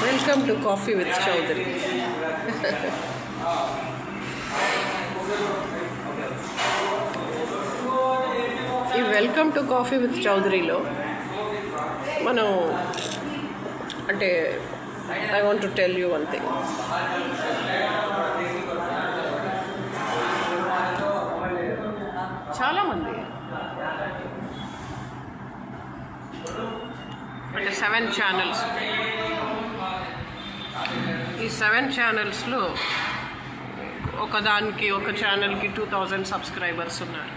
Welcome to Coffee with Chowdhury. ఈ welcome to coffee with చౌదరీలో మనం అంటే I want to tell you one thing. చాలామంది అంటే 7 channels, ఈ 7 ఛానల్స్లో ఒకదానికి ఒక ఛానల్కి 2000 సబ్స్క్రైబర్స్ ఉన్నారు,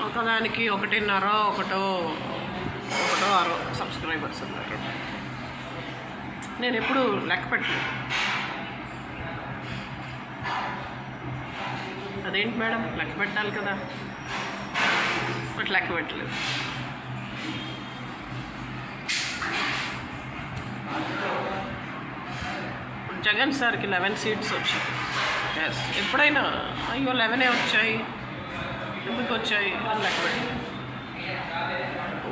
ఒకదానికి 1.5 సబ్స్క్రైబర్స్ ఉన్నారు. నేను ఎప్పుడు లెక్క పెట్టలేదు. అదేంటి మేడం లెక్క పెట్టాలి కదా, బట్ లెక్క పెట్టలేదు. జగన్ సార్కి 11 సీట్స్ వచ్చాయి. ఎస్, ఎప్పుడైనా అయ్యో 11 వచ్చాయి ఎందుకు వచ్చాయి అని లెక్క పెట్టలేదు.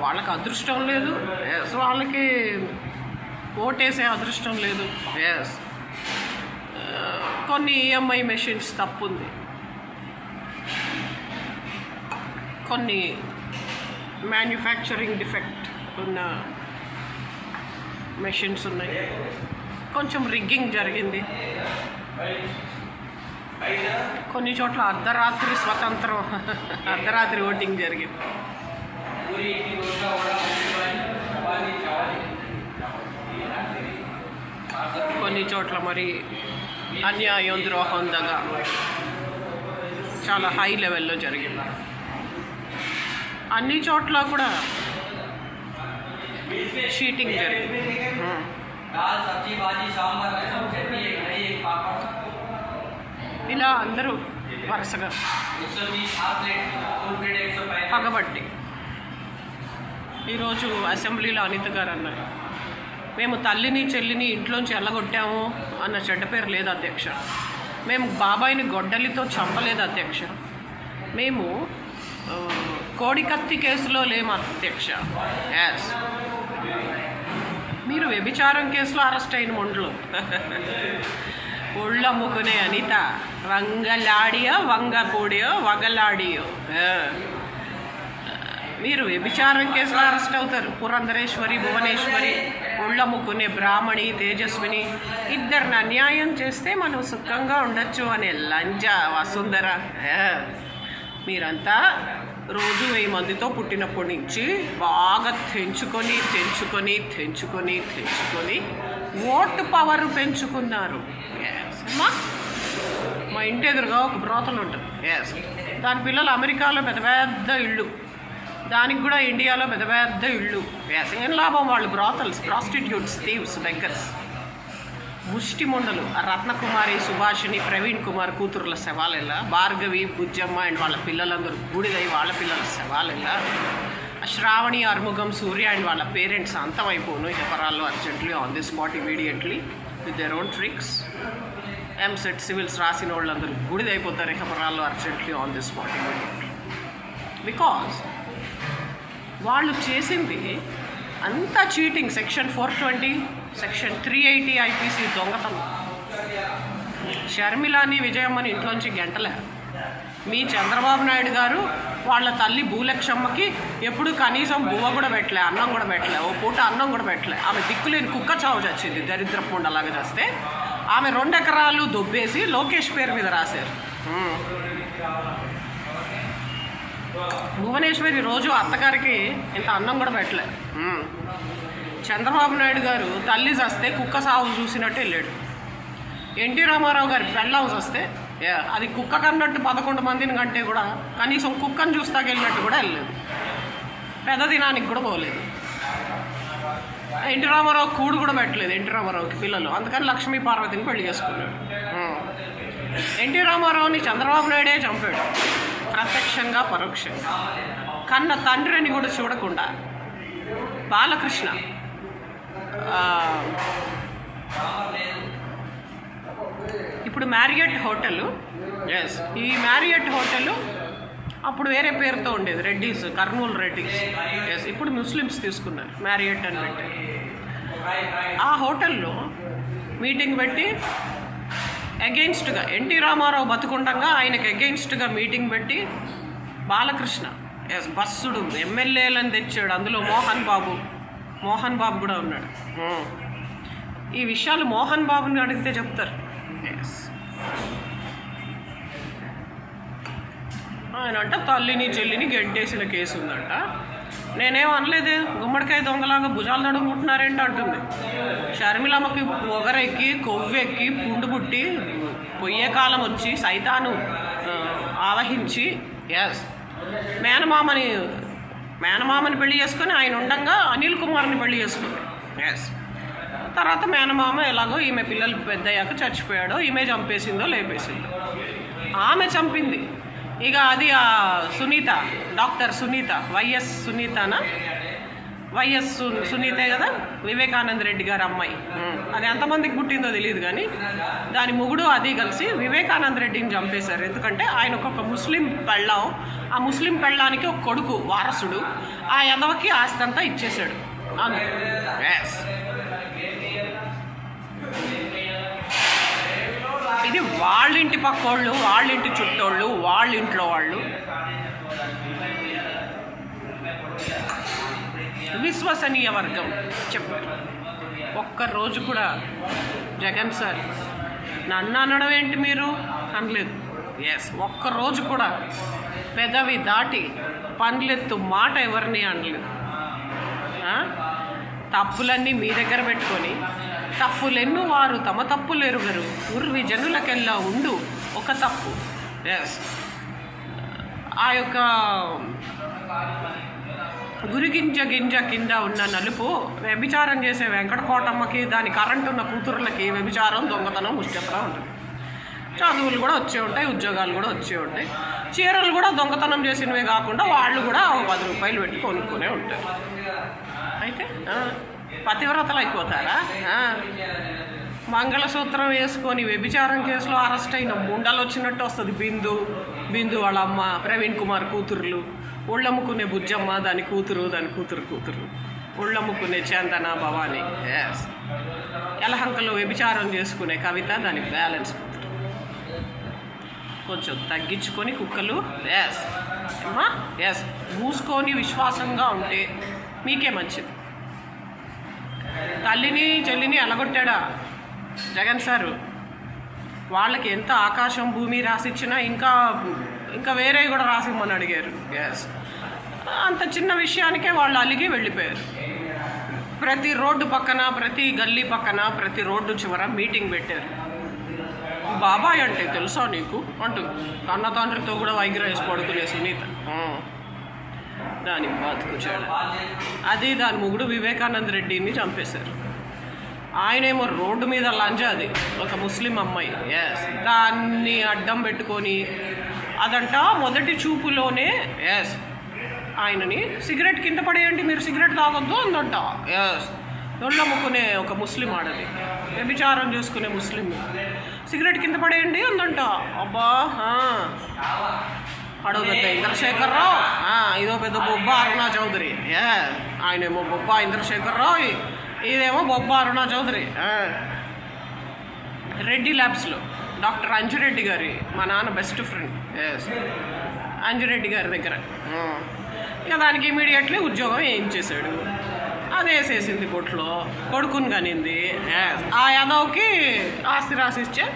వాళ్ళకి అదృష్టం లేదు, ఎస్, వాళ్ళకి ఓటేసే అదృష్టం లేదు, ఎస్, కొన్ని ఈఎంఐ మెషిన్స్ తప్పుంది, కొన్ని మ్యానుఫ్యాక్చరింగ్ డిఫెక్ట్ ఉన్న మెషిన్స్ ఉన్నాయి, కొంచెం రిగ్గింగ్ జరిగింది, కొన్ని చోట్ల అర్ధరాత్రి ఓటింగ్ జరిగింది. కొన్ని చోట్ల మరి అన్యాయం, ద్రోహం, దగ చాలా హై లెవెల్లో జరిగింది. అన్ని చోట్ల కూడా చీటింగ్ జరిగింది. ఇలా అందరూ వరుసగా పగబట్టి ఈరోజు అసెంబ్లీలో అనిత గారు అన్నారు, మేము తల్లిని చెల్లిని ఇంట్లోంచి ఎల్లగొట్టాము అన్న చెడ్డ పేరు లేదు అధ్యక్ష, మేము బాబాయిని గొడ్డలితో చంపలేదు అధ్యక్ష, మేము కోడికత్తి కేసులో లేము అధ్యక్ష. ఎస్, మీరు వ్యభిచారం కేసులో అరెస్ట్ అయిన మొండ్లు ఒళ్ళమ్ముకునే అనిత వంగలాడియో వంగపూడియో వగలాడియో, మీరు వ్యభిచారం కేసులో అరెస్ట్ అవుతారు. పురంధరేశ్వరి, భువనేశ్వరి, ఒళ్ళమ్ముకునే బ్రాహ్మణి, తేజస్విని ఇద్దరిని అన్యాయం చేస్తే మనం సుఖంగా ఉండొచ్చు అనే లంజ వసుంధర. మీరంతా రోజు 1000 మందితో పుట్టినప్పటి నుంచి బాగా తెంచుకొని ఓటు పవర్ పెంచుకున్నారు. మా ఇంటి ఎదురుగా ఒక బ్రోతలు ఉంటుంది, ఎస్, దాని పిల్లలు అమెరికాలో పెద్ద పెద్ద ఇళ్ళు, దానికి కూడా ఇండియాలో పెద్ద పెద్ద ఇళ్ళు. ఎస్, ఏం లాభం, వాళ్ళు బ్రోతల్స్, ప్రాస్టిట్యూట్స్, థీవ్స్, బెగ్గర్స్, ముష్టి ముండలు. రత్నకుమారి, సుభాషిణి, ప్రవీణ్ కుమార్ కూతురుల శవాలెలా, భార్గవి, బుజ్జమ్మ అండ్ వాళ్ళ పిల్లలందరూ బూడిదై వాళ్ళ పిల్లల శవాలెలా, శ్రావణి, అర్ముగం, సూర్య అండ్ వాళ్ళ పేరెంట్స్ అంతమైపోను హెపరాల్లో urgently on the spot immediately with their own tricks. EAMCET civils రాసిన వాళ్ళందరూ బూడిదైపోతారు హెపరాల్లో urgently on the spot immediately. Because వాళ్ళు చేసింది అంతా చీటింగ్. సెక్షన్ 420, సెక్షన్ 380 ఐపీసీ దొంగతనం. షర్మిలాని, విజయమ్మని ఇంట్లోంచి గంటలే. మీ చంద్రబాబు నాయుడు గారు వాళ్ళ తల్లి భూలక్షమ్మకి ఎప్పుడు కనీసం బువ్వ కూడా పెట్టలే, అన్నం కూడా పెట్టలే, ఓ పూట అన్నం కూడా పెట్టలే. ఆమె దిక్కులేని కుక్క చావు చచ్చింది, దరిద్రపుండ అలాగే చేస్తే. ఆమె 2 ఎకరాలు దొబ్బేసి లోకేష్ పేరు మీద రాశారు. భువనేశ్వరి రోజు అత్తగారికి ఇంత అన్నం కూడా పెట్టలే. చంద్రబాబు నాయుడు గారు తల్లి చస్తే కుక్క సాగు చూసినట్టు వెళ్ళాడు. ఎన్టీ రామారావు గారి పెళ్ళాం వస్తే అది కుక్క కన్నట్టు 11 మందిని కంటే కూడా కనీసం కుక్కను చూస్తాకి వెళ్ళినట్టు కూడా వెళ్ళలేదు. పెద్ద దినానికి కూడా పోలేదు. ఎన్టీ రామారావు కూడు కూడా పెట్టలేదు ఎన్టీ రామారావుకి పిల్లలు, అందుకని లక్ష్మీ పార్వతిని పెళ్లి చేసుకున్నాడు. ఎన్టీ రామారావుని చంద్రబాబు నాయుడే చంపాడు, ప్రత్యక్షంగా పరోక్షంగా. కన్న తండ్రిని కూడా చూడకుండా బాలకృష్ణ ఇప్పుడు మ్యారియట్ హోటల్, ఎస్, ఈ మ్యారియట్ హోటల్ అప్పుడు వేరే పేరుతో ఉండేది, రెడ్డీస్, కర్నూలు రెడ్డీస్. ఎస్, ఇప్పుడు ముస్లిమ్స్ తీసుకున్నారు, మ్యారియట్ అని పెట్టారు. ఆ హోటల్లో మీటింగ్ పెట్టి అగెయిన్స్ట్గా ఎన్టీ రామారావు బతుకుండగా ఆయనకు అగెయిన్స్ట్గా మీటింగ్ పెట్టి బాలకృష్ణ బస్సుడు ఎమ్మెల్యేలను తెచ్చాడు. అందులో మోహన్ బాబు కూడా ఉన్నాడు. ఈ విషయాలు మోహన్ బాబుని అడిగితే చెప్తారు. ఆయన అంట తల్లిని చెల్లిని గెంటేసిన కేసు ఉందంట. నేనేం అనలేదే, గుమ్మడికాయ దొంగలాగా భుజాలు నడుముకుంటున్నారేంటి అంటుంది. షర్మిలమ్మకి పొగరెక్కి కొవ్వెక్కి పుండు పుట్టి పొయ్యే కాలం వచ్చి సైతాను ఆవహించి మేనమామని పెళ్లి చేసుకొని ఆయన ఉండగా అనిల్ కుమార్ని పెళ్లి చేసుకుంది. తర్వాత మేనమామ ఎలాగో ఈమె పిల్లలు పెద్దయ్యాక చచ్చిపోయాడో, ఈమె చంపేసిందో లేపేసిందో. ఆమె చంపింది. ఇక అది ఆ సునీత, డాక్టర్ సునీత, వైఎస్ సునీతనా, వైఎస్ సునీతే కదా, వివేకానంద రెడ్డి గారి అమ్మాయి. అది ఎంతమందికి పుట్టిందో తెలియదు కానీ దాని మొగుడు అది కలిసి వివేకానంద రెడ్డిని చంపేశారు. ఎందుకంటే ఆయనకు ఒక ముస్లిం పెళ్ళాం, ఆ ముస్లిం పెళ్ళానికి ఒక కొడుకు వారసుడు, ఆ యదవకి ఆస్తి అంతా ఇచ్చేశాడు. ఇది వాళ్ళింటి పక్కోళ్ళు, వాళ్ళింటి చుట్టోళ్ళు, వాళ్ళింట్లో వాళ్ళు. విశ్వసనీయ వర్గం చెప్పారు. ఒక్కరోజు కూడా జగన్ సార్ నన్ను అనడం ఏంటి మీరు అనలేదు. ఒక్కరోజు కూడా పెదవి దాటి పనులెత్తు మాట ఎవరిని అనలేదు. తప్పులన్నీ మీ దగ్గర పెట్టుకొని తప్పులెన్ను వారు తమ తప్పులు ఎరుగరు, ఉర్వి జనులకెల్లా ఉండు ఒక తప్పు. ఆ యొక్క గురిగింజ గింజ కింద ఉన్న నలుపు వ్యభిచారం చేసే వెంకటకోటమ్మకి, దాని కరెంటు ఉన్న కూతురులకి వ్యభిచారం, దొంగతనం, ముష్టంగా ఉంటుంది. చదువులు కూడా వచ్చే ఉంటాయి, ఉద్యోగాలు కూడా వచ్చే ఉంటాయి, చీరలు కూడా దొంగతనం చేసినవే కాకుండా వాళ్ళు కూడా 10 రూపాయలు పెట్టి కొనుక్కొనే ఉంటారు. అయితే పతివ్రతలు అయిపోతారా? మంగళసూత్రం వేసుకొని వ్యభిచారం కేసులో అరెస్ట్ అయిన ముండలు వచ్చినట్టు వస్తుంది. బిందు వాళ్ళ అమ్మ, ప్రవీణ్ కుమార్ కూతురులు, ఒళ్ళమ్ముకునే బుజ్జమ్మ దాని కూతురు ఒళ్ళమ్ముకునే చందన భవాని, ఎలహంకలో వ్యభిచారం చేసుకునే కవిత దాని బ్యాలెన్స్ కూతురు. కొంచెం తగ్గించుకొని కుక్కలు మూసుకొని విశ్వాసంగా ఉంటే మీకే మంచిది. తల్లిని చెల్లిని ఎలగొట్టాడా జగన్ సారు? వాళ్ళకి ఎంత ఆకాశం భూమి రాసిచ్చినా ఇంకా వేరే కూడా రాసిమ్మని అడిగారు. అంత చిన్న విషయానికే వాళ్ళు అలిగి వెళ్ళిపోయారు. ప్రతి రోడ్డు పక్కన, ప్రతి గల్లీ పక్కన, ప్రతి రోడ్డు చివర మీటింగ్ పెట్టారు. బాబాయ్ అంటే తెలుసా నీకు అంటూ కన్న తండ్రితో కూడా వైగ్రహేసి పడుకునే సునీత దాని బతుకుచాడు. అది దాని మొగుడు వివేకానంద రెడ్డిని చంపేశారు. ఆయనేమో రోడ్డు మీద లంజాది ఒక ముస్లిం అమ్మాయి, దాన్ని అడ్డం పెట్టుకొని అదంట మొదటి చూపులోనే ఆయనని సిగరెట్ కింద పడేయండి, మీరు సిగరెట్ తాగొద్దు అందంట. దొళ్ళమ్ముకునే ఒక ముస్లిం ఆడది, వ్యభిచారం చేసుకునే ముస్లిం, సిగరెట్ కింద పడేయండి అందంట. అబ్బా అడో పెద్ద ఇంద్రశేఖరరావు, ఇదో పెద్ద బొబ్బ అరుణా చౌదరి. ఆయనేమో బొబ్బ ఇంద్రశేఖరరావు, ఇదేమో బొబ్బ అరుణా చౌదరి. రెడ్డి ల్యాబ్స్లో డాక్టర్ అంజురెడ్డి గారి, మా నాన్న బెస్ట్ ఫ్రెండ్, అంజురెడ్డి గారి దగ్గర. ఇక దానికి ఇమీడియట్లీ ఉద్యోగం వేయించేశాడు. అది వేసేసింది కొట్లో, కొడుకుని కనింది. ఆ యాదవ్కి ఆస్తి రాసిచ్చే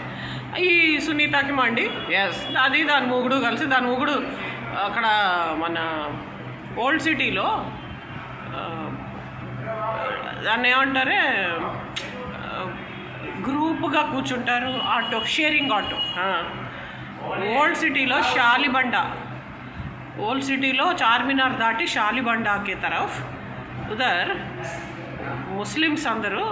ఈ సునీతకి మండి. అది దాని మొగుడు కలిసి, దాని మొగుడు అక్కడ మన ఓల్డ్ సిటీలో దాన్ని ఏమంటారే గ్రూప్గా కూర్చుంటారు, ఆటో, షేరింగ్ ఆటో. ఓల్డ్ సిటీలో శాలిబండ, ఓల్డ్ సిటీలో చార్మినార్ దాటి శాలిబండాకే తరఫ్ ఉదర్ ముస్లిమ్స్ అందరూ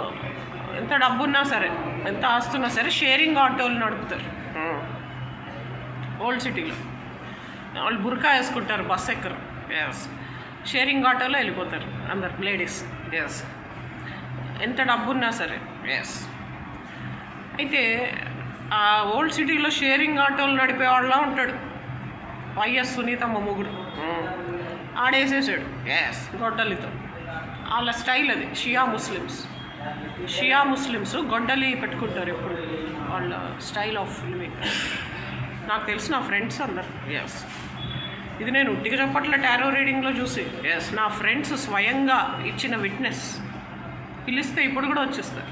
ఎంత డబ్బున్నా సరే, ఎంత ఆస్తున్నా సరే షేరింగ్ ఆటోలు నడుపుతారు. ఓల్డ్ సిటీలో వాళ్ళు బుర్కా వేసుకుంటారు, బస్ ఎక్కరు. షేరింగ్ ఆటోలో వెళ్ళిపోతారు అందరు లేడీస్. ఎంత డబ్బున్నా సరే. అయితే ఆ ఓల్డ్ సిటీలో షేరింగ్ ఆటోలు నడిపేవాళ్ళ ఉంటాడు వైఎస్ సునీతమ్మ మొగుడు. ఆడేసేసాడు గొడ్డలితో. వాళ్ళ స్టైల్ అది, షియా ముస్లిమ్స్. షియా ముస్లిమ్స్ గొడ్డలి పెట్టుకుంటారు ఎప్పుడు, వాళ్ళ స్టైల్ ఆఫ్ లివింగ్. నాకు తెలిసిన నా ఫ్రెండ్స్ అందరు. ఎస్, ఇది నేను ఉట్టిగా చెప్పట్ల, టారో రీడింగ్లో చూసి. ఎస్, నా ఫ్రెండ్స్ స్వయంగా ఇచ్చిన విట్నెస్. పిలిస్తే ఇప్పుడు కూడా వచ్చేస్తారు.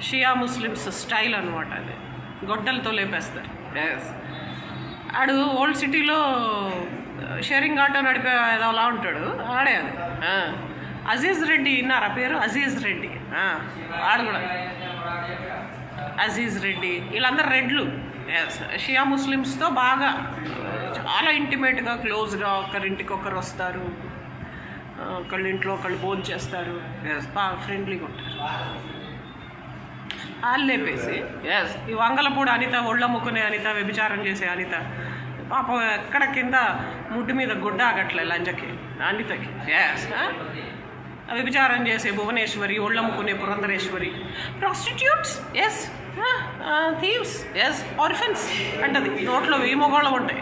షియా ముస్లిమ్స్ స్టైల్ అనమాట అది, గొడ్డలతో లేపేస్తారు. ఎస్, ఆడు ఓల్డ్ సిటీలో షేరింగ్ ఆటో నడిపే ఏదోలా ఉంటాడు, ఆడే అది. అజీజ్ రెడ్డి విన్నారా పేరు? అజీజ్ రెడ్డి, ఆడు కూడా అజీజ్ రెడ్డి. వీళ్ళందరూ రెడ్లు. ఎస్, షియా ముస్లిమ్స్తో బాగా చాలా ఇంటిమేట్గా క్లోజ్గా ఒకరింటికి ఒకరు వస్తారు, ఒకళ్ళ ఇంట్లో ఒకళ్ళు భోజనం చేస్తారు. ఎస్, బాగా ఫ్రెండ్లీగా ఉంటారు. వాళ్ళు లేపేసి ఎస్, ఈ వంగలపూడి అనిత, ఒళ్ళమ్ముకునే అనిత, వ్యభిచారం చేసే అనిత, పాపం ఎక్కడ కింద ముడ్డు మీద గుడ్డ ఆగట్లే లంజకి అనితకి. ఎస్, వ్యభిచారం చేసే భువనేశ్వరి, ఒళ్ళమ్ముకునే Purandeswari, prostitutes. Yes, thieves. Yes, orphans అంటది. నోట్లో 1000 మొగోళ్ళు ఉంటాయి.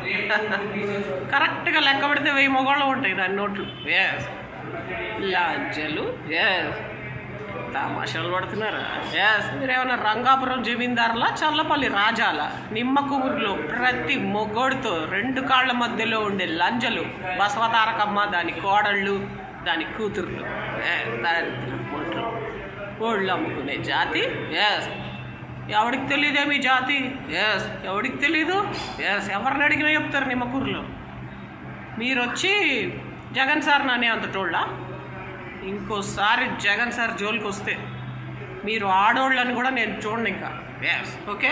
కరెక్ట్గా లెక్క పెడితే 1000 మొగోళ్ళు ఉంటాయి దాని నోట్లు. ఎస్, లాంజలు. ఎస్, తమాషాలు పడుతున్నారా? ఎస్, మీరేమన్నా రంగాపురం జమీందారులా, చల్లపల్లి రాజాల? నిమ్మకూరులో ప్రతి మొగోడితో 2 కాళ్ళ మధ్యలో ఉండే లంజలు, బసవతారకమ్మ, దాని కోడళ్ళు, దాని కూతుర్లు, ఒళ్ళు అమ్ముకునే జాతి. ఎస్, ఎవడికి తెలియదే మీ జాతి? ఎస్, ఎవడికి తెలీదు? ఎస్, ఎవరిని అడిగినా చెప్తారు నిమ్మకూరులో. మీరు వచ్చి జగన్ సార్ నానే అంతటోళ్ళ. ఇంకోసారి జగన్ సార్ జోలికి వస్తే మీరు ఆడోళ్ళని కూడా నేను చూడండి ఇంకా. Yes, okay.